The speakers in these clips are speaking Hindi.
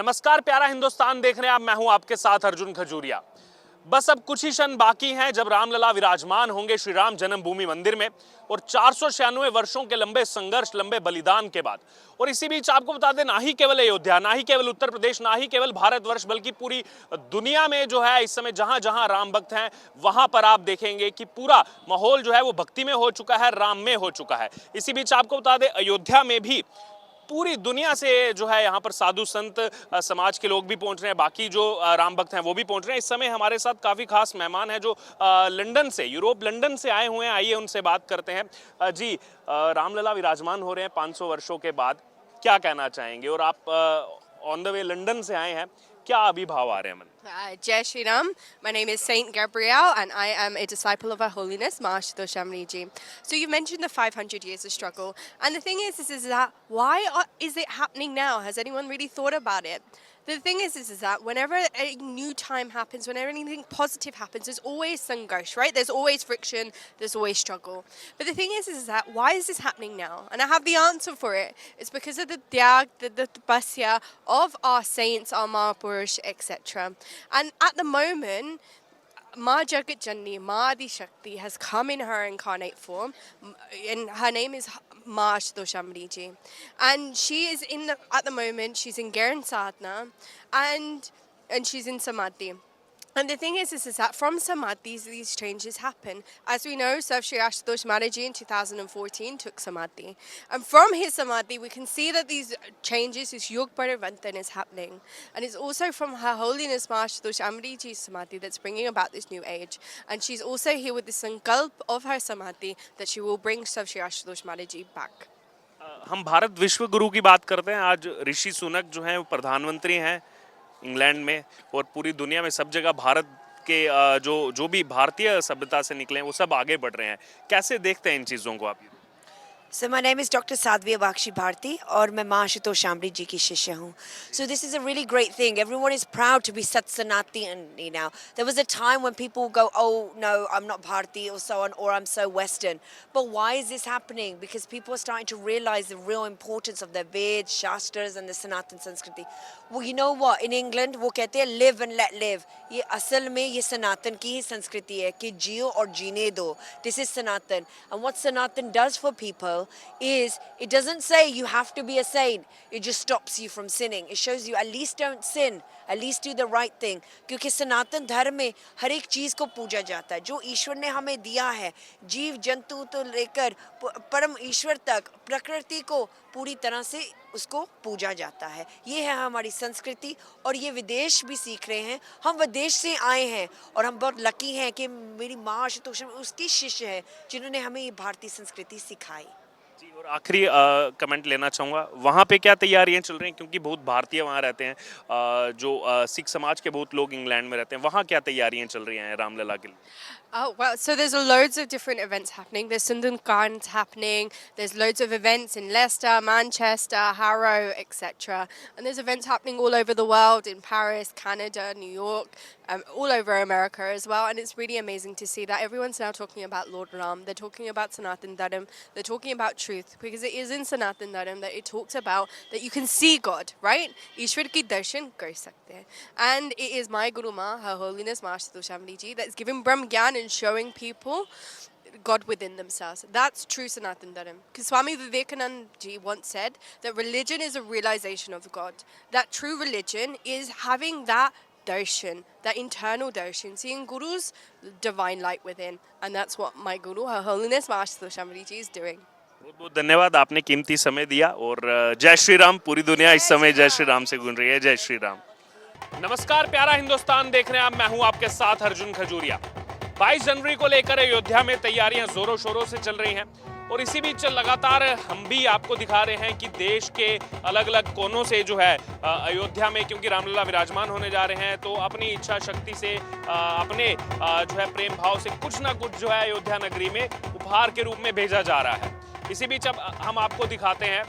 नमस्कार, प्यारा हिंदुस्तान देख रहे हैं आप। मैं हूं आपके साथ अर्जुन खजूरिया। बस अब कुछ ही क्षण बाकी हैं जब रामलला विराजमान होंगे श्री राम जन्मभूमि मंदिर में, और 496 वर्षों के लंबे संघर्ष, लंबे बलिदान के बाद। और इसी बीच आपको बता दें, ना ही केवल अयोध्या, ना ही केवल उत्तर प्रदेश, ना ही केवल भारतवर्ष, बल्कि पूरी दुनिया में जो है इस समय जहां जहां राम भक्त हैं, वहां पर आप देखेंगे कि पूरा माहौल जो है वो भक्ति में हो चुका है, राम में हो चुका है। इसी बीच आपको बता दें, अयोध्या में भी पूरी दुनिया से जो है यहाँ पर साधु संत समाज के लोग भी पहुंच रहे हैं, बाकी जो राम भक्त हैं वो भी पहुंच रहे हैं। इस समय हमारे साथ काफ़ी खास मेहमान हैं जो लंदन से, यूरोप लंदन से आए हुए हैं। आइए उनसे बात करते हैं। जी, रामलला विराजमान हो रहे हैं 500 वर्षों के बाद, क्या कहना चाहेंगे? और आप ऑन द वे लंदन से आए हैं, क्या अभिभाव आ रहे हैं मन? Jai Shri Ram. My name is Saint Gabrielle and I am a disciple of Her Holiness Mahashoda Shamli Ji. So you mentioned the 500 years of struggle, and the thing is that why is it happening now? Has anyone really thought about it? The thing is that whenever a new time happens, whenever anything positive happens, there's always sangharsh, right? There's always friction, there's always struggle. But the thing is that why is this happening now? And I have the answer for it. It's because of the tyag, the tapasya of our saints, our Mahapurush, etc. And at the moment, Ma Jagat Janni, Ma Adi Shakti, has come in her incarnate form, and her name is Ma Ashutosh Ji. And she is at the moment, she's in Garen Sadhana, and she's in Samadhi. And the thing is that from Samadhi, these changes happen. As we know, Sir Shri Ashutosh Maharaj Ji in 2014 took Samadhi. And from his Samadhi, we can see that these changes, this Yog Parivartan is happening. And it's also from Her Holiness Mahashoda Shamli Ji's Samadhi that's bringing about this new age. And she's also here with the sankalp of her Samadhi that she will bring Sir Shri Ashutosh Maharaj Ji back. हम भारत विश्व गुरु की बात करते हैं। आज ऋषि सुनक जो हैं वो प्रधानमंत्री हैं इंग्लैंड में, और पूरी दुनिया में सब जगह भारत के जो भी भारतीय सभ्यता से निकले हैं वो सब आगे बढ़ रहे हैं। कैसे देखते हैं इन चीज़ों को आप? So my name is Dr. Sadhvi Bakshi Bharti और मैं माँ आशुतोष शामली जी की शिष्य हूँ. So this is a really great thing. Everyone is proud to be Sat Sanatani now. There was a time when people go, oh no, I'm not Bharti or so on, or I'm so Western. But why is this happening? Because people are starting to realize the real importance of the Veds, Shastras and the Sanatan Sanskriti. Well, you know what? In England वो कहते हैं live and let live. ये असल में ये सनातन की ही संस्कृति है कि जियो और जीने दो. This is Sanatan. And what Sanatan does for people is it doesn't say you have to be a saint. It just stops you from sinning. It shows you at least don't sin. At least do the right thing. क्योंकि सनातन धर्म में हर एक चीज़ को पूजा जाता है जो ईश्वर ने हमें दिया है. जीव जंतु तो लेकर परम ईश्वर तक प्रकृति को पूरी तरह से उसको पूजा जाता है. ये है हमारी संस्कृति और ये विदेश भी सीख रहे हैं. हम विदेश से आए हैं और हम बहुत लकी हैं कि मेरी माँ आशुतोष उसकी शिष्य है जिन्होंने हमें ये भारतीय संस्कृति सिखाई. जी, और आखिरी कमेंट लेना चाहूँगा, वहाँ पे क्या तैयारियाँ चल रही हैं? क्योंकि बहुत भारतीय वहाँ रहते हैं, जो सिख समाज के बहुत लोग इंग्लैंड में रहते हैं, वहाँ क्या तैयारियाँ चल रही हैं रामलला के लिए? Oh, well, so there's loads of different events happening. There's Sundarkand happening. There's loads of events in Leicester, Manchester, Harrow, etc. And there's events happening all over the world, in Paris, Canada, New York, all over America as well. And it's really amazing to see that everyone's now talking about Lord Ram. They're talking about Sanatan Dharma. They're talking about truth, because it is in Sanatan Dharma that it talks about that you can see God, right? Ishwar ki darshan kar sakte hain. And it is my Guru Ma, Her Holiness Mahashoda Shamli Ji, that's giving Brahm Gyan and showing people God within themselves. That's true Sanatan Dharma. Because Swami Vivekananda Ji once said that religion is a realization of God. That true religion is having that darshan, that internal darshan, seeing Guru's divine light within. And that's what my Guru, Her Holiness Mahashoda Shamli Ji is doing. बहुत बहुत धन्यवाद, आपने कीमती समय दिया। और जय श्री राम। पूरी दुनिया इस समय जय श्री राम से गूंज रही है। जय श्री राम। नमस्कार, प्यारा हिंदुस्तान देख रहे हैं आप। मैं हूं आपके साथ अर्जुन खजूरिया। 22 जनवरी को लेकर अयोध्या में तैयारियां जोरों शोरों से चल रही हैं, और इसी बीच लगातार हम भी आपको दिखा रहे हैं कि देश के अलग अलग कोनों से जो है अयोध्या में, क्योंकि रामलला विराजमान होने जा रहे हैं, तो अपनी इच्छा शक्ति से अपने जो है प्रेम भाव से कुछ ना कुछ जो है अयोध्या नगरी में उपहार के रूप में भेजा जा रहा है। इसी बीच अब हम आपको दिखाते हैं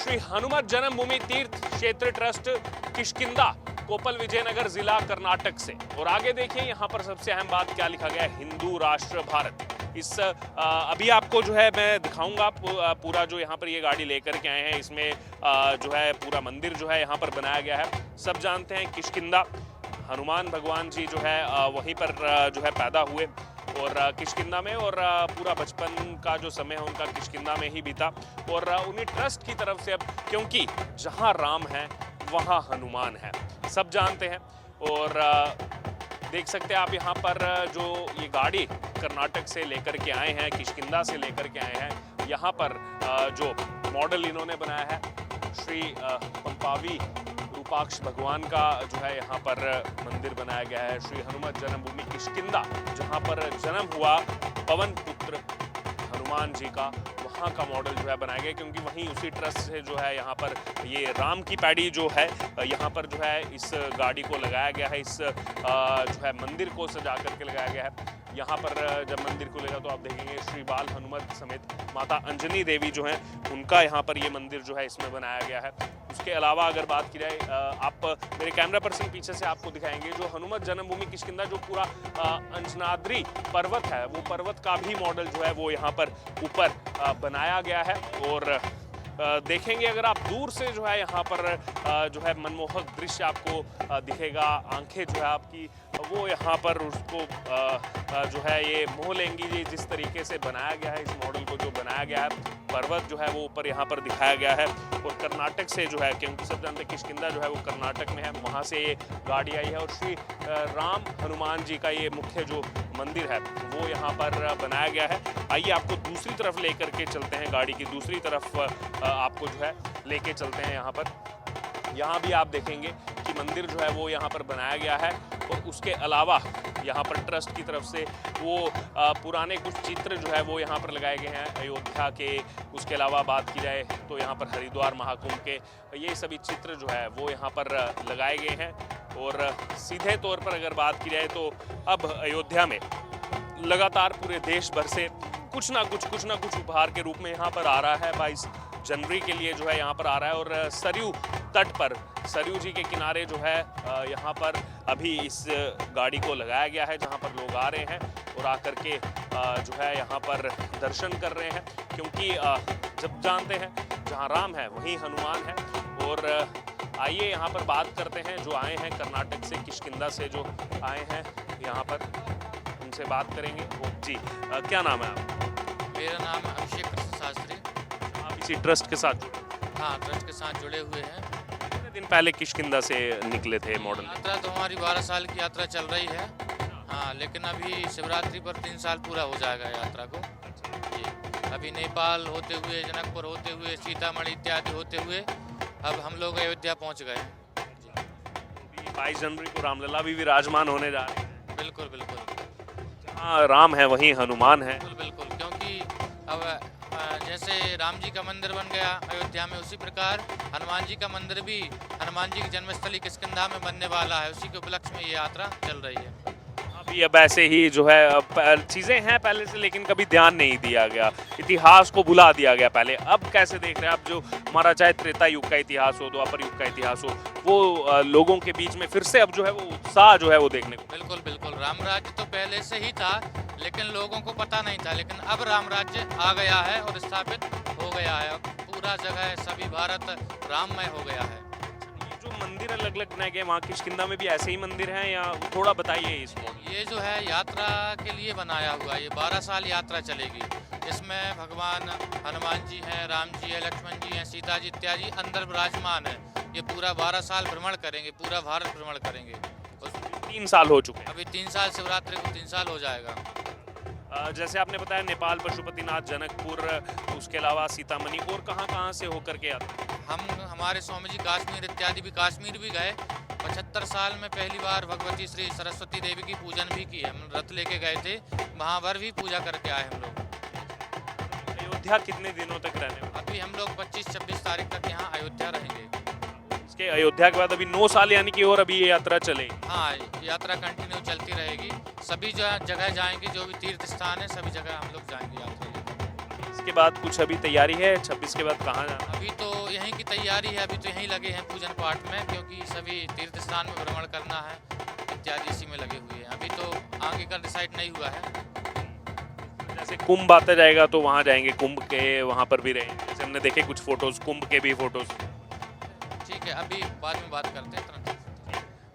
श्री हनुमत जन्मभूमि तीर्थ क्षेत्र ट्रस्ट किष्किंधा, कोपल विजयनगर जिला कर्नाटक से। और आगे देखिए यहाँ पर सबसे अहम बात क्या लिखा गया है, हिंदू राष्ट्र भारत। अभी आपको जो है मैं दिखाऊंगा पूरा जो यहाँ पर ये गाड़ी लेकर के आए हैं, इसमें जो है पूरा मंदिर जो है यहाँ पर बनाया गया है। सब जानते हैं किष्किंधा, हनुमान भगवान जी जो है वहीं पर जो है पैदा हुए और किष्किंधा में, और पूरा बचपन का जो समय है उनका किष्किंधा में ही बीता। और उन्हीं ट्रस्ट की तरफ से अब, क्योंकि जहाँ राम है वहाँ हनुमान है, सब जानते हैं। और देख सकते हैं आप यहाँ पर जो ये गाड़ी कर्नाटक से लेकर के आए हैं, किष्किंधा से लेकर के आए हैं, यहाँ पर जो मॉडल इन्होंने बनाया है श्री पंपावी रूपाक्ष भगवान का जो है यहाँ पर मंदिर बनाया गया है। श्री हनुमत जन्मभूमि किष्किंधा, जहाँ पर जन्म हुआ पवन पुत्र हनुमान जी का, वहाँ का मॉडल जो है बनाया गया, क्योंकि वहीं उसी ट्रस्ट से जो है यहाँ पर ये राम की पैड़ी जो है यहाँ पर जो है इस गाड़ी को लगाया गया है, इस जो है मंदिर को सजा करके लगाया गया है। यहाँ पर जब मंदिर को लेगा तो आप देखेंगे श्री बाल हनुमत समेत माता अंजनी देवी जो हैं उनका यहाँ पर ये मंदिर जो है इसमें बनाया गया है। उसके अलावा अगर बात की जाए, आप मेरे कैमरा पर्सन पीछे से आपको दिखाएंगे जो हनुमत जन्मभूमि किष्किंधा, जो पूरा अंजनाद्री पर्वत है, वो पर्वत का भी मॉडल जो है वो यहाँ पर ऊपर बनाया गया है। और देखेंगे अगर आप दूर से जो है यहाँ पर जो है मनमोहक दृश्य आपको दिखेगा, आंखें जो है आपकी वो यहाँ पर उसको जो है ये मोह लेंगी। जी जिस तरीके से बनाया गया है, इस मॉडल को जो बनाया गया है, पर्वत जो है वो ऊपर यहाँ पर दिखाया गया है। और कर्नाटक से जो है, क्योंकि सब जानते हैं किष्किंधा जो है वो कर्नाटक में है, वहाँ से ये गाड़ी आई है। और श्री राम हनुमान जी का ये मुख्य जो मंदिर है वो यहाँ पर बनाया गया है। आइए आपको दूसरी तरफ लेकर के चलते हैं, गाड़ी की दूसरी तरफ आपको जो है लेके चलते हैं। यहाँ पर यहाँ भी आप देखेंगे कि मंदिर जो है वो यहाँ पर बनाया गया है। और उसके अलावा यहाँ पर ट्रस्ट की तरफ से वो पुराने कुछ चित्र जो है वो यहाँ पर लगाए गए हैं अयोध्या के। उसके अलावा बात की जाए तो यहाँ पर हरिद्वार महाकुंभ के ये सभी चित्र जो है वो यहाँ पर लगाए गए हैं। और सीधे तौर पर अगर बात की जाए तो अब अयोध्या में लगातार पूरे देश भर से कुछ ना कुछ उपहार के रूप में यहाँ पर आ रहा है। 22 जनवरी के लिए जो है यहाँ पर आ रहा है। और सरयू तट पर, सरयू जी के किनारे जो है यहाँ पर अभी इस गाड़ी को लगाया गया है, जहाँ पर लोग आ रहे हैं और आकर के जो है यहाँ पर दर्शन कर रहे हैं। क्योंकि जब जानते हैं जहाँ राम है वहीं हनुमान है। और आइए यहाँ पर बात करते हैं जो आए हैं कर्नाटक से, किष्किंधा से जो आए हैं यहाँ पर, उनसे बात करेंगे। जी क्या नाम है आप? मेरा नाम अभिषेक कृष्ण शास्त्री। आप इसी ट्रस्ट के साथ जुड़े? हाँ, ट्रस्ट के साथ जुड़े हुए हैं। कितने दिन पहले किष्किंधा से निकले थे मॉडल? यात्रा तो हमारी 12 साल की यात्रा चल रही है। हाँ, लेकिन अभी शिवरात्रि पर 3 साल पूरा हो जाएगा यात्रा को। जी, अभी नेपाल होते हुए, जनकपुर होते हुए, सीतामढ़ी इत्यादि होते हुए अब हम लोग अयोध्या पहुँच गए हैं। 22 जनवरी को रामलला भी विराजमान होने जा रहे हैं। बिल्कुल बिल्कुल। जहाँ राम है वहीं हनुमान है। बिल्कुल बिल्कुल, क्योंकि अब जैसे राम जी का मंदिर बन गया अयोध्या में, उसी प्रकार हनुमान जी का मंदिर भी हनुमान जी की जन्मस्थली किष्किंधा में बनने वाला है। उसी के उपलक्ष्य में ये यात्रा चल रही है। अभी अब ऐसे ही जो है चीज़ें हैं पहले से, लेकिन कभी ध्यान नहीं दिया गया, इतिहास को भुला दिया गया पहले। अब कैसे देख रहे हैं आप, जो हमारा चाहे त्रेता युग का इतिहास हो, द्वापर युग का इतिहास हो, वो लोगों के बीच में फिर से अब जो है वो उत्साह जो है वो देखने को। बिल्कुल बिल्कुल, राम राज्य तो पहले से ही था लेकिन लोगों को पता नहीं था, लेकिन अब राम राज्य आ गया है और स्थापित हो गया है। अब पूरा जगह सभी भारत राममय हो गया है। ये जो मंदिर अलग अलग बनाए गए, वहाँ किष्किंधा में भी ऐसे ही मंदिर हैं या थोड़ा बताइए इसको? ये जो है यात्रा के लिए बनाया हुआ, ये 12 साल यात्रा चलेगी। इसमें भगवान हनुमान जी हैं, राम जी है, लक्ष्मण जी हैं, सीता जी इत्यादि अंदर विराजमान है। ये पूरा 12 साल भ्रमण करेंगे, पूरा भारत भ्रमण करेंगे। 3 साल हो चुके हैं। अभी 3 साल, शिवरात्रि को 3 साल हो जाएगा। जैसे आपने बताया नेपाल, पशुपतिनाथ, जनकपुर, उसके अलावा सीतामढ़ी, और कहाँ से होकर के आते हैं? हमारे स्वामी जी कश्मीर इत्यादि भी, कश्मीर भी गए। 75 साल में पहली बार भगवती श्री सरस्वती देवी की पूजन भी की है। हम रथ लेके गए थे, वहाँ पर भी पूजा करके आए हम लोग। अयोध्या कितने दिनों तक रहने? अभी हम लोग 25-26 तारीख तक यहाँ अयोध्या रहेंगे। इसके अयोध्या के बाद अभी 9 साल यानी कि और अभी ये यात्रा चलेगी? हाँ, यात्रा कंटिन्यू चलती रहेगी। सभी जगह जाएंगे, जो भी तीर्थ स्थान है सभी जगह हम लोग जाएंगे यात्रा लेकर। इसके बाद कुछ अभी तैयारी है? 26 के बाद कहाँ जाना? अभी तो यहीं की तैयारी है, अभी तो यहीं लगे हैं पूजन पाठ में, क्योंकि सभी तीर्थ स्थान में भ्रमण करना है इत्यादि, इसी में लगे हुए हैं। अभी तो आगे का डिसाइड नहीं हुआ है। जैसे कुंभ आता जाएगा तो वहाँ जाएंगे, कुंभ के वहाँ पर भी रहेंगे, जैसे हमने देखे कुछ फोटोज, कुंभ के भी फोटोज। ठीक है, अभी बाद में बात करते हैं तुरंत।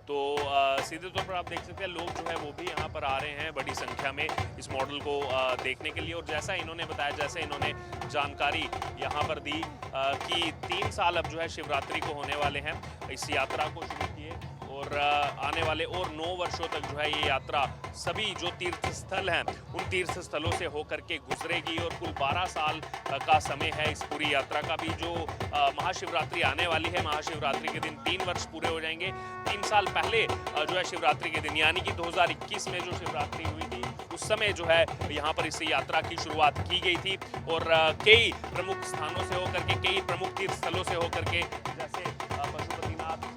तो सीधे तौर पर आप देख सकते हैं लोग जो है वो भी यहाँ पर आ रहे हैं बड़ी संख्या में इस मॉडल को देखने के लिए। और जैसा इन्होंने बताया, जैसे इन्होंने जानकारी यहाँ पर दी कि 3 साल अब जो है शिवरात्रि को होने वाले हैं इस यात्रा को शुरू किए, और आने वाले और 9 वर्षों तक जो है ये यात्रा सभी जो तीर्थ स्थल हैं उन तीर्थ स्थलों से होकर के गुजरेगी। और कुल 12 साल का समय है इस पूरी यात्रा का भी। जो महाशिवरात्रि आने वाली है, महाशिवरात्रि के दिन 3 वर्ष पूरे हो जाएंगे। 3 साल पहले जो है शिवरात्रि के दिन यानी कि 2021 में जो शिवरात्रि हुई थी उस समय जो है यहाँ पर इस यात्रा की शुरुआत की गई थी। और कई प्रमुख स्थानों से होकर के, कई प्रमुख तीर्थ स्थलों से होकर के, जैसे पशुपतिनाथ,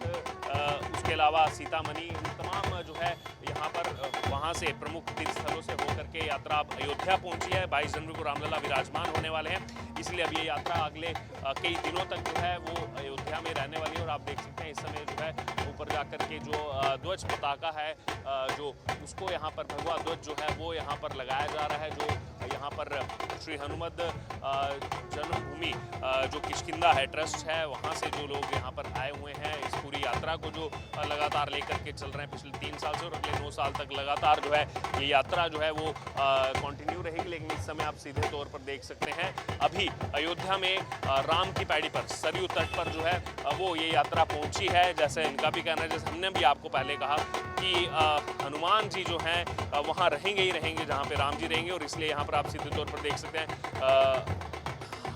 उसके अलावा सीतामढ़ी, तमाम जो है यहाँ पर वहाँ से प्रमुख तीर्थ स्थलों से होकर के यात्रा अब अयोध्या पहुँची है। 22 जनवरी को रामलला विराजमान होने वाले हैं, इसलिए अब ये यात्रा अगले कई दिनों तक जो है वो अयोध्या में रहने वाली है। और आप देख सकते हैं इस समय जो है ऊपर जाकर के जो ध्वज पताका है जो उसको यहाँ पर भगवा ध्वज जो है वो यहाँ पर लगाया जा रहा है। जो यहाँ पर श्री हनुमत जन्मभूमि जो किष्किंधा है ट्रस्ट है, वहाँ से जो लोग यहाँ पर आए हुए हैं इस पूरी यात्रा को जो लगातार लेकर के चल रहे हैं पिछले 3 साल से, और अगले 9 साल तक लगातार जो है ये यात्रा जो है वो कंटिन्यू रहेगी। लेकिन इस समय आप सीधे तौर पर देख सकते हैं अभी अयोध्या में राम की पैड़ी पर, सरयू तट पर जो है वो ये यात्रा पहुंची है। जैसे इनका भी कहना है, जैसे हमने भी आपको पहले कहा कि हनुमान जी जो हैं वहाँ रहेंगे ही रहेंगे जहाँ पे राम जी रहेंगे। और इसलिए यहाँ पर आप सीधे तौर पर देख सकते हैं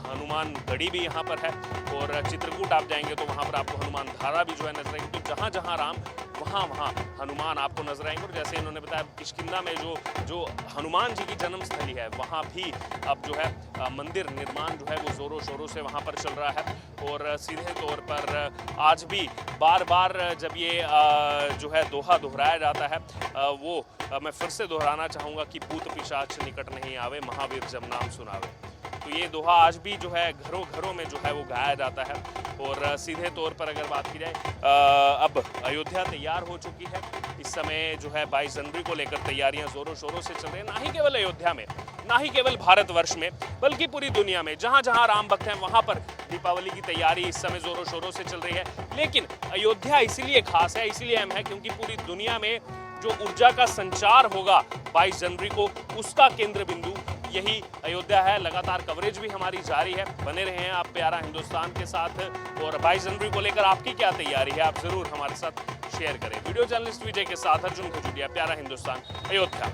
हनुमान गढ़ी भी यहाँ पर है, और चित्रकूट आप जाएंगे तो वहाँ पर आपको हनुमान धारा भी जो है नजर आएगी। तो जहाँ जहाँ राम वहाँ हनुमान आपको नजर आएंगे। और जैसे इन्होंने बताया किष्किंधा में जो हनुमान जी की जन्मस्थली है वहाँ भी अब जो है मंदिर निर्माण जो है वो जोरों शोरों से वहाँ पर चल रहा है। और सीधे तौर पर आज भी बार बार जब ये जो है दोहा दोहराया जाता है वो मैं फिर से दोहराना चाहूँगा कि भूत पिशाच निकट नहीं आवे, महावीर जब नाम सुनावे। तो ये दोहा आज भी जो है घरों घरों में जो है वो गाया जाता है। और सीधे तौर पर अगर बात की जाए अब अयोध्या तैयार हो चुकी है। इस समय जो है 22 जनवरी को लेकर तैयारियां जोरों शोरों से चल रही हैं, ना ही केवल अयोध्या में, ना ही केवल भारतवर्ष में, बल्कि पूरी दुनिया में जहां जहां राम भक्त हैं वहां पर दीपावली की तैयारी इस समय जोरों शोरों से चल रही है। लेकिन अयोध्या इसीलिए खास है, इसीलिए अहम है क्योंकि पूरी दुनिया में जो ऊर्जा का संचार होगा 22 जनवरी को, उसका केंद्र बिंदु यही अयोध्या है। लगातार कवरेज भी हमारी जारी है, बने रहे हैं आप प्यारा हिंदुस्तान के साथ। और 22 जनवरी को लेकर आपकी क्या तैयारी है, आप जरूर हमारे साथ शेयर करें। वीडियो जर्नलिस्ट विजय के साथ अर्जुन खजूरिया, प्यारा हिंदुस्तान, अयोध्या।